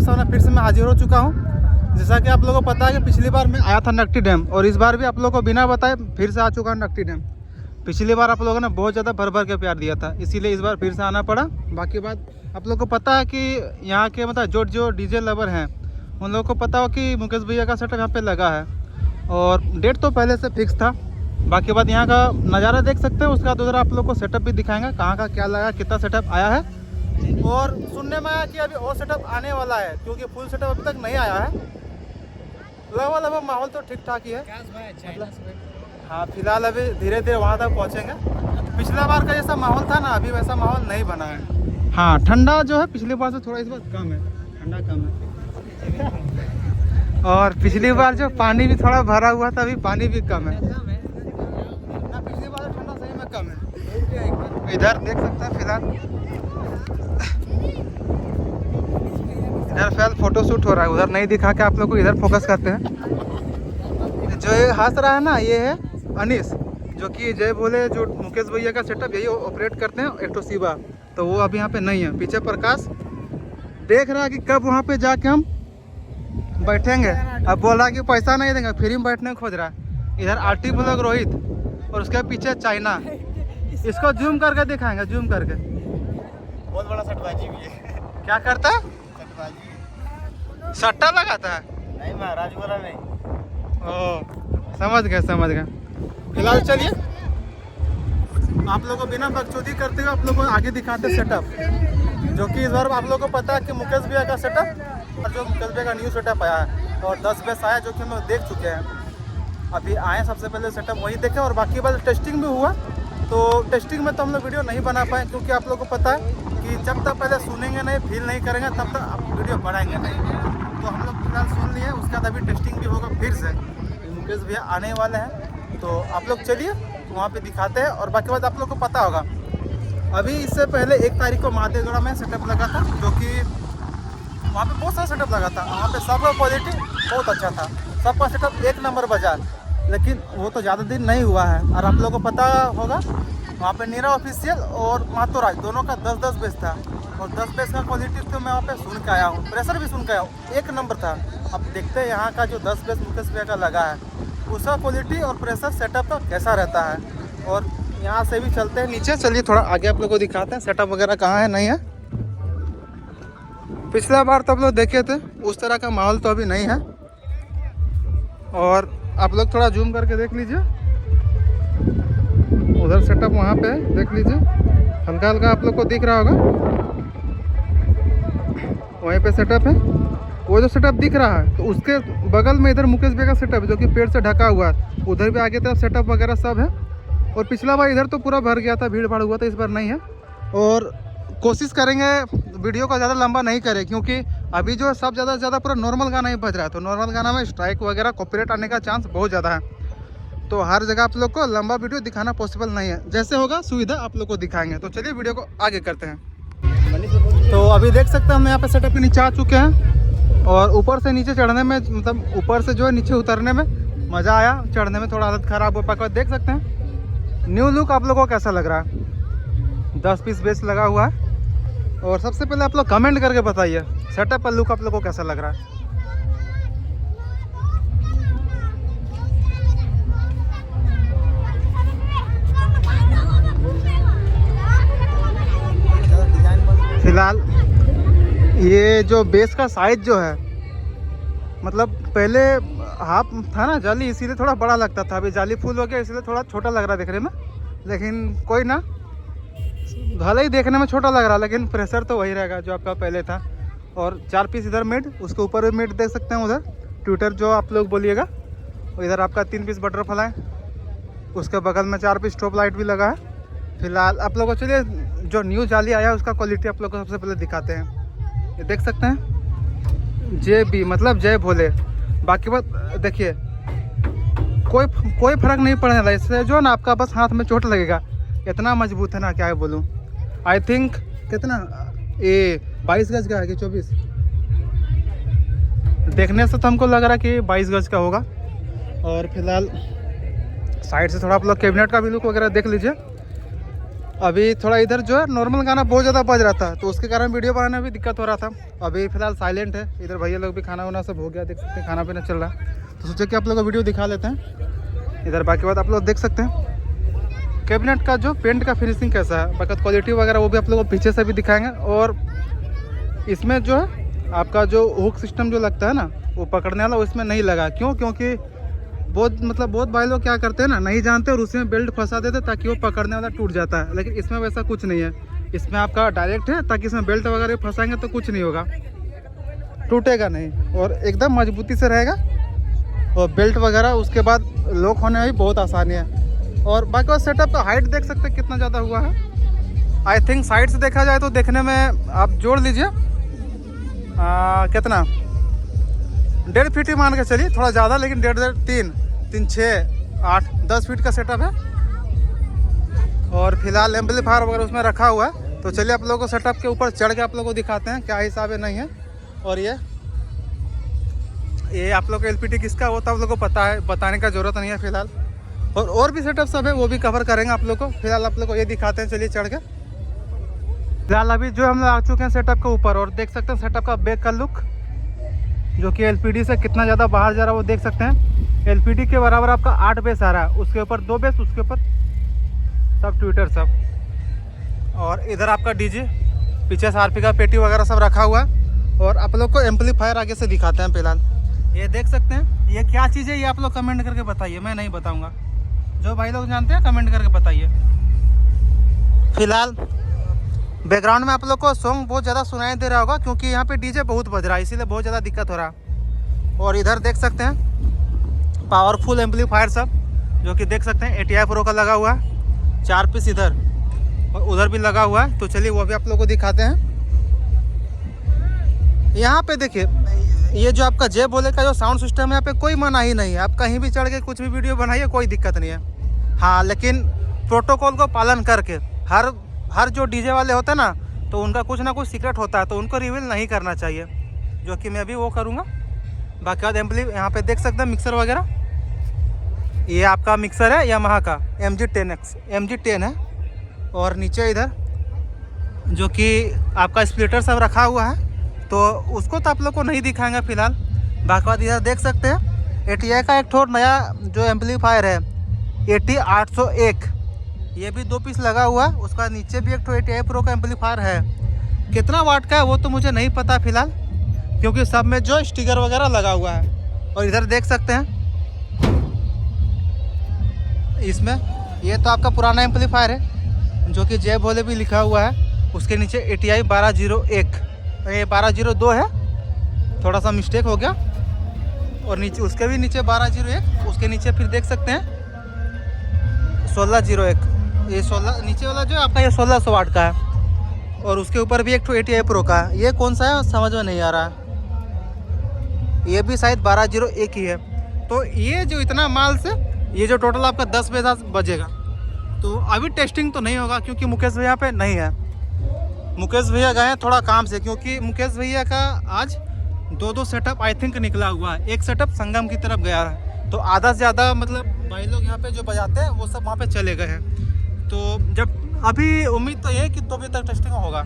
सामने फिर से मैं हाजिर हो चुका हूँ। जैसा कि आप लोगों को पता है कि पिछली बार मैं आया था नकटी डैम, और इस बार भी आप लोगों को बिना बताए फिर से आ चुका हूँ नकटी डैम। पिछली बार आप लोगों ने बहुत ज़्यादा भर भर के प्यार दिया था, इसीलिए इस बार फिर से आना पड़ा। बाकी बात आप लोगों को पता है कि यहाँ के मतलब जो डीजे लवर हैं उन लोगों को पता हो कि मुकेश भैया का सेटअप यहाँ पे लगा है, और डेट तो पहले से फिक्स था। बाकी बात यहाँ का नज़ारा देख सकते हैं, उसका दूसरा आप लोग को सेटअप भी दिखाएंगे, कहाँ का क्या लगा, कितना सेटअप आया है। और सुनने में आया कि अभी और सेटअप आने वाला है, क्योंकि फुल सेटअप अभी तक नहीं आया है। लगभग माहौल तो ठीक ठाक ही है मतलब। हाँ, फिलहाल अभी धीरे धीरे वहाँ तक पहुँचेंगे। पिछला बार का जैसा माहौल था ना, अभी वैसा माहौल नहीं बना है। हाँ, ठंडा जो है पिछली बार से थोड़ा इस बार कम है, ठंडा कम है। और पिछली बार जो पानी भी थोड़ा भरा हुआ था, अभी पानी भी कम है ना। पिछली बार ठंडा सही में कम है। इधर देख सकते हैं फिलहाल इधर फिलहाल फोटो शूट हो रहा है, उधर नहीं दिखा के आप लोग को इधर फोकस करते हैं। जो ये हंस रहा है ना, ये है अनीस, जो कि जय बोले जो मुकेश भैया का सेटअप यही ऑपरेट करते हैं, एक तो शिवा। तो वो अभी यहाँ पे नहीं है। पीछे प्रकाश देख रहा है कि कब वहाँ पे जाके हम बैठेंगे। अब बोला कि पैसा नहीं देंगे, फ्री में बैठने खोज रहा है। इधर आरटी ब्लॉग रोहित, और उसके पीछे चाइना। इसको जूम करके दिखाएंगे, जूम करके। बहुत बड़ा सट्टाबाजी भी है। क्या करता है? सट्टाबाजी। सट्टा लगाता है? नहीं महाराज बोला नहीं। ओ, समझ गए। फिलहाल चलिए आप लोगों को बिना बकचोदी करते हुए आप लोगों को आगे दिखाते सेटअप, जो कि इस बार आप लोगों को पता है कि मुकेश भैया का सेटअप और जो मुकेश भैया का न्यू सेटअप आया है, और 10 बेस आया, जो कि हम लोग देख चुके हैं। अभी आए सबसे पहले सेटअप वही देखे, और बाकी बात टेस्टिंग भी हुआ। तो टेस्टिंग में तो हम लोग वीडियो नहीं बना पाए, क्योंकि आप लोगों को पता है कि जब तक पहले सुनेंगे नहीं, फील नहीं करेंगे, तब तक आप वीडियो बनाएंगे नहीं। तो हम लोग फिलहाल सुन लिए, उसके बाद अभी टेस्टिंग भी होगा फिर से। मुकेश भैया आने वाले हैं, तो आप लोग चलिए वहाँ पे दिखाते हैं। और बाकी बात आप लोग को पता होगा, अभी इससे पहले 1 तारीख को महादेवगढ़ में सेटअप लगा था, जो कि वहाँ पे बहुत सारा सेटअप लगा था। वहाँ पे सबका क्वालिटी बहुत अच्छा था, सबका सेटअप 1 नंबर बाजार। लेकिन वो तो ज़्यादा दिन नहीं हुआ है, और आप लोगों को पता होगा वहाँ पे नीरा ऑफिशियल और महतो राज दोनों का 10-10 बेस था, और 10 बेस का क्वालिटी तो मैं वहाँ पे सुन के आया हूँ, प्रेशर भी सुन के आया हूँ, 1 नंबर था। अब देखते हैं यहाँ का जो 10 बेस मुकेश भैया का लगा है, उसका क्वालिटी और प्रेशर सेटअप का कैसा रहता है। और यहाँ से भी चलते हैं नीचे, चलिए थोड़ा आगे आप लोग को दिखाते हैं सेटअप वगैरह कहाँ है नहीं है। पिछला बार तो आप लोग देखे थे, उस तरह का माहौल तो अभी नहीं है। और आप लोग थोड़ा जूम करके देख लीजिए, उधर सेटअप वहाँ पे देख लीजिए, हल्का हल्का आप लोग को दिख रहा होगा, वहीं पे सेटअप है। वो जो सेटअप दिख रहा है, तो उसके बगल में इधर मुकेश भैया का सेटअप है, जो कि पेड़ से ढका हुआ है। उधर भी आगे तरफ सेटअप वगैरह सब है। और पिछला बार इधर तो पूरा भर गया था, भीड़ भाड़ हुआ था, इस बार नहीं है। और कोशिश करेंगे वीडियो का ज़्यादा लंबा नहीं करें, क्योंकि अभी जो सब ज़्यादा से ज़्यादा पूरा नॉर्मल गाना ही बज रहा है, तो नॉर्मल गाना में स्ट्राइक वगैरह कॉपीराइट आने का चांस बहुत ज़्यादा है। तो हर जगह आप लोग को लंबा वीडियो दिखाना पॉसिबल नहीं है, जैसे होगा सुविधा आप लोग को दिखाएंगे। तो चलिए वीडियो को आगे करते हैं। तो अभी देख सकते हैं हम यहाँ पे सेटअप के नीचे आ चुके हैं, और ऊपर से नीचे चढ़ने में, मतलब ऊपर से जो है नीचे उतरने में मज़ा आया, चढ़ने में थोड़ा हालत ख़राब हो पाया। देख सकते हैं न्यू लुक आप लोगों को कैसा लग रहा है। 10 पीस बेस लगा हुआ है। और सबसे पहले आप लोग कमेंट करके बताइए सेटअप का लुक आप लोगों को कैसा लग रहा है। फिलहाल ये जो बेस का साइज जो है, मतलब पहले हाफ था ना जाली, इसीलिए थोड़ा बड़ा लगता था। अभी जाली फुल हो गया, इसलिए थोड़ा छोटा लग रहा है देखने में। लेकिन कोई ना, भले ही देखने में छोटा लग रहा है, लेकिन प्रेशर तो वही रहेगा जो आपका पहले था। और 4 पीस इधर मिड, उसके ऊपर भी मिड देख सकते हैं, उधर ट्विटर जो आप लोग बोलिएगा। और इधर आपका 3 पीस बटरफ्लाई, उसके बगल में 4 पीस टॉप लाइट भी लगा है। फिलहाल आप लोगों को चलिए जो न्यू जाली आया है उसका क्वालिटी आप लोग को सबसे पहले दिखाते हैं। ये देख सकते हैं JB, मतलब जय भोले। बाकी बात देखिए, कोई फर्क नहीं पड़ने वाला इससे, जो ना आपका बस हाथ में चोट लगेगा, इतना मजबूत है ना, क्या है बोलूँ। आई थिंक कितना ये 22 गज का है कि 24, देखने से तो हमको लग रहा है कि 22 गज का होगा। और फिलहाल साइड से थोड़ा आप लोग कैबिनेट का भी लुक वगैरह देख लीजिए। अभी थोड़ा इधर जो है नॉर्मल गाना बहुत ज़्यादा बज रहा था, तो उसके कारण वीडियो बनाने में भी दिक्कत हो रहा था। अभी फिलहाल साइलेंट है। इधर भैया लोग भी खाना वाना सब हो गया, देख सकते हैं खाना पीना चल रहा है। तो सोचे कि आप लोग को वीडियो दिखा लेते हैं। इधर बाकी बात आप लोग देख सकते हैं कैबिनेट का जो पेंट का फिनिशिंग कैसा है, बाकी क्वालिटी वगैरह वो भी आप लोगों को पीछे से भी दिखाएंगे। और इसमें जो है आपका जो हुक सिस्टम जो लगता है ना वो पकड़ने वाला, उसमें नहीं लगा। क्यों? क्योंकि बहुत भाई लोग क्या करते हैं ना, नहीं जानते और उसमें बेल्ट फंसा देते ताकि वो पकड़ने वाला टूट जाता है। लेकिन इसमें वैसा कुछ नहीं है, इसमें आपका डायरेक्ट है ताकि इसमें बेल्ट वगैरह फंसाएंगे तो कुछ नहीं होगा, टूटेगा नहीं और एकदम मजबूती से रहेगा। और बेल्ट वगैरह उसके बाद लॉक होने में भी बहुत आसानी है। और बाकी और सेटअप का हाइट देख सकते हैं कितना ज़्यादा हुआ है। आई थिंक साइड से देखा जाए तो देखने में आप जोड़ लीजिए कितना 1.5 फीट ही मान के चलिए, थोड़ा ज़्यादा, लेकिन 1.5 3 6 8 10 फीट का सेटअप है। और फिलहाल एम्पलीफायर वगैरह उसमें रखा हुआ है। तो चलिए आप लोगों को सेटअप के ऊपर चढ़ के आप लोगों को दिखाते हैं क्या हिसाब है नहीं है। और ये आप लोग को एलपीटी किसका वो तो आप लोग को पता है, बताने का ज़रूरत नहीं है फिलहाल। और भी सेटअप सब है वो भी कवर करेंगे आप लोग को। फिलहाल आप लोग को ये दिखाते हैं, चलिए चढ़ के। फिलहाल अभी जो हम लोग आ चुके हैं सेटअप के ऊपर और देख सकते हैं सेटअप का बैक का लुक जो कि एलपीडी से कितना ज़्यादा बाहर जा रहा है वो देख सकते हैं। एलपीडी के बराबर आपका 8 बेस आ रहा है, उसके ऊपर 2 बेस, उसके ऊपर सब ट्विटर सब। और इधर आपका डीजे, पीछे से आरपी का पेटी वगैरह सब रखा हुआ है। और आप लोग को एम्पलीफायर आगे से दिखाते हैं। फिलहाल ये देख सकते हैं, ये क्या चीज़ है ये आप लोग कमेंट करके बताइए, मैं नहीं बताऊँगा। जो भाई लोग जानते हैं कमेंट करके बताइए। फिलहाल बैकग्राउंड में आप लोग को सॉन्ग बहुत ज़्यादा सुनाई दे रहा होगा क्योंकि यहाँ पे डीजे बहुत बज रहा है, इसीलिए बहुत ज़्यादा दिक्कत हो रहा। और इधर देख सकते हैं पावरफुल एम्पलीफायर सब जो कि देख सकते हैं ATI Pro का लगा हुआ है, 4 पीस इधर और उधर भी लगा हुआ है। तो चलिए वो भी आप लोग को दिखाते हैं। यहाँ पे देखिए ये जो आपका जे बोले का जो साउंड सिस्टम है, यहाँ पे कोई मना ही नहीं है, आप कहीं भी चढ़ के कुछ भी वीडियो बनाइए, कोई दिक्कत नहीं है। हाँ, लेकिन प्रोटोकॉल को पालन करके हर जो डीजे वाले होते हैं ना, तो उनका कुछ ना कुछ सीक्रेट होता है, तो उनको रिवील नहीं करना चाहिए, जो कि मैं भी वो करूँगा। बाकी बाद एम्पली यहाँ पे देख सकते हैं मिक्सर वगैरह, ये आपका मिक्सर है यामाहा का MG10 है। और नीचे इधर जो कि आपका स्प्लिटर सब रखा हुआ है, तो उसको तो आप लोग को नहीं दिखाएंगे फिलहाल। बाकी बाद इधर देख सकते हैं ATI का एक ठोर नया जो एम्पलीफायर है AT801, ये भी 2 पीस लगा हुआ है। उसका नीचे भी एक ठो ATI Pro का एम्पलीफायर है, कितना वाट का है वो तो मुझे नहीं पता फिलहाल, क्योंकि सब में जो स्टिकर वगैरह लगा हुआ है। और इधर देख सकते हैं इसमें ये तो आपका पुराना एम्पलीफायर है जो कि जय भोले भी लिखा हुआ है। उसके नीचे ATI 1201, ये 1202 है, थोड़ा सा मिस्टेक हो गया। और नीचे उसके भी नीचे 1201, उसके नीचे फिर देख सकते हैं 1601, ये 16 नीचे वाला जो आपका ये 1600 वाट का है। और उसके ऊपर भी एक ठो ATI Pro का है, ये कौन सा है समझ में नहीं आ रहा है, ये भी शायद 1201 ही है। तो ये जो इतना माल से ये जो टोटल आपका 10 बजेगा। तो अभी टेस्टिंग तो नहीं होगा क्योंकि मुकेश भैया पे नहीं है, मुकेश भैया गए हैं थोड़ा काम से, क्योंकि मुकेश भैया का आज 2 सेटअप आई थिंक निकला हुआ है। एक सेटअप संगम की तरफ गया है, तो आधा से ज़्यादा मतलब भाई लोग यहाँ पे जो बजाते हैं वो सब वहाँ पे चले गए हैं। तो जब अभी उम्मीद तो ये है कि 2 बजे तक टेस्टिंग होगा।